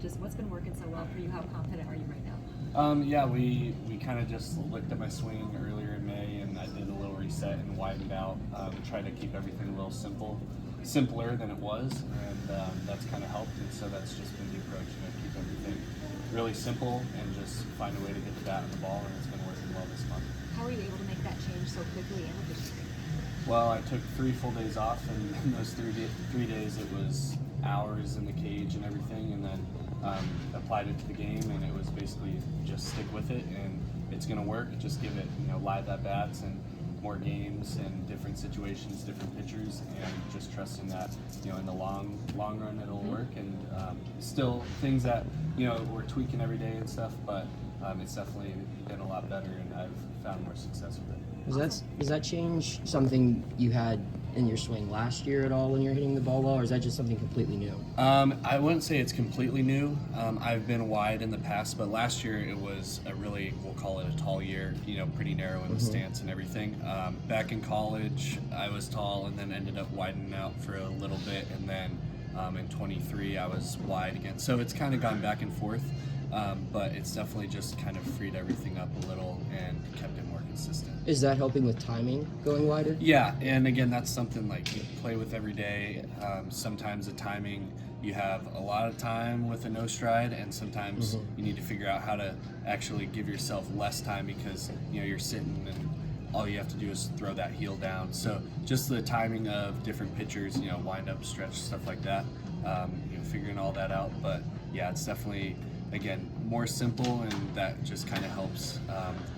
Just what's been working so well for you? How confident are you right now? Yeah, we kind of just looked at my swing earlier in May, and I did a little reset and widened out, tried to keep everything a little simpler than it was, and that's kind of helped. And so that's just been the approach, keep everything really simple and just find a way to get the bat on the ball, and it's been working well this month. How were you able to make that change so quickly and efficiently? Well, I took 3 full days off, and in those 3 days it was hours in the cage and everything, and then applied it to the game, and it was basically just stick with it, and it's going to work. Just give it, live at bats and more games and different situations, different pitchers, and just trusting that, in the long run it'll work. And still things that, we're tweaking every day and stuff, but it's definitely been a lot better, and I've found more success with it. Does that change something you had in your swing last year at all when you're hitting the ball well, or is that just something completely new? I wouldn't say it's completely new. I've been wide in the past, but last year it was a really, we'll call it a tall year, pretty narrow in the stance and everything. Back in college, I was tall and then ended up widening out for a little bit, and then in 23 I was wide again. So it's kind of gone back and forth, but it's definitely just kind of freed everything up a little and kept it more consistent. Is that helping with timing going wider? Yeah, and again, that's something like you play with every day. Sometimes the timing, you have a lot of time with a no stride, and sometimes you need to figure out how to actually give yourself less time because you're sitting and all you have to do is throw that heel down. So just the timing of different pitchers, wind up, stretch, stuff like that, figuring all that out. But yeah, it's definitely, again, more simple, and that just kind of helps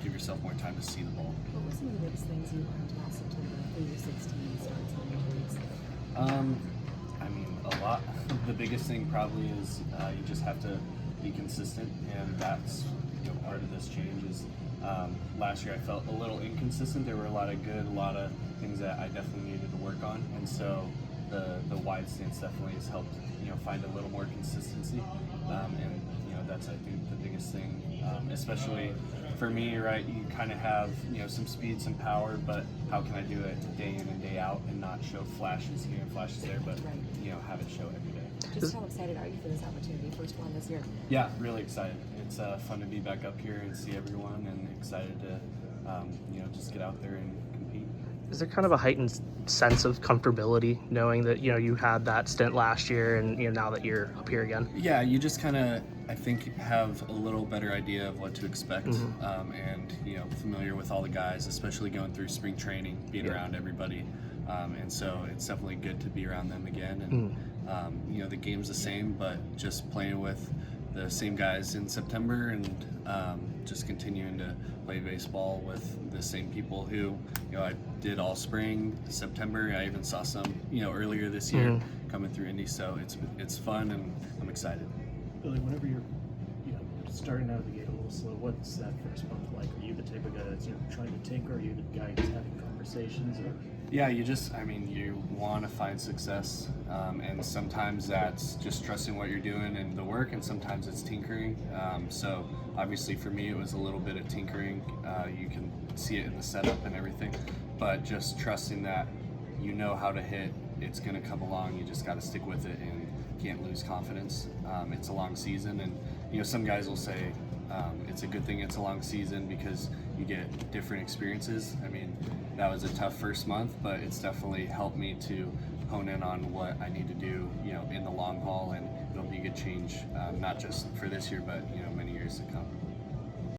give yourself more time to see the ball. What were some of the biggest things you learned last September through your 16 starts and injuries? I mean, a lot. The biggest thing probably is you just have to be consistent, and that's part of this change. Is last year I felt a little inconsistent. There were a lot of things that I definitely needed to work on, and so the wide stance definitely has helped find a little more consistency, and that's, I think, the biggest thing, especially for me, right? You kind of have some speed, some power, but how can I do it day in and day out and not show flashes here and flashes there, but have it show every day. Just how excited are you for this opportunity, first one this year? Yeah, really excited. It's fun to be back up here and see everyone, and excited to just get out there and compete. Is there kind of a heightened sense of comfortability knowing that you had that stint last year, and now that you're up here again? Yeah, you just kind of, I think, have a little better idea of what to expect, and familiar with all the guys, especially going through spring training, being around everybody, and so it's definitely good to be around them again. And the game's the same, but just playing with the same guys in September, and just continuing to play baseball with the same people who I did all spring, September. I even saw some earlier this year coming through Indy, so it's fun, and I'm excited. Billy, whenever you're starting out of the gate a little slow, what's that first month like? Are you the type of guy that's trying to tinker? Are you the guy who's having conversations? Or? Yeah, you want to find success, and sometimes that's just trusting what you're doing and the work, and sometimes it's tinkering. So obviously for me it was a little bit of tinkering. You can see it in the setup and everything, but just trusting that how to hit, it's going to come along. You just got to stick with it and can't lose confidence. It's a long season, and some guys will say it's a good thing it's a long season because you get different experiences. I mean, that was a tough first month, but it's definitely helped me to hone in on what I need to do, in the long haul, and it'll be a good change, not just for this year, but many years to come.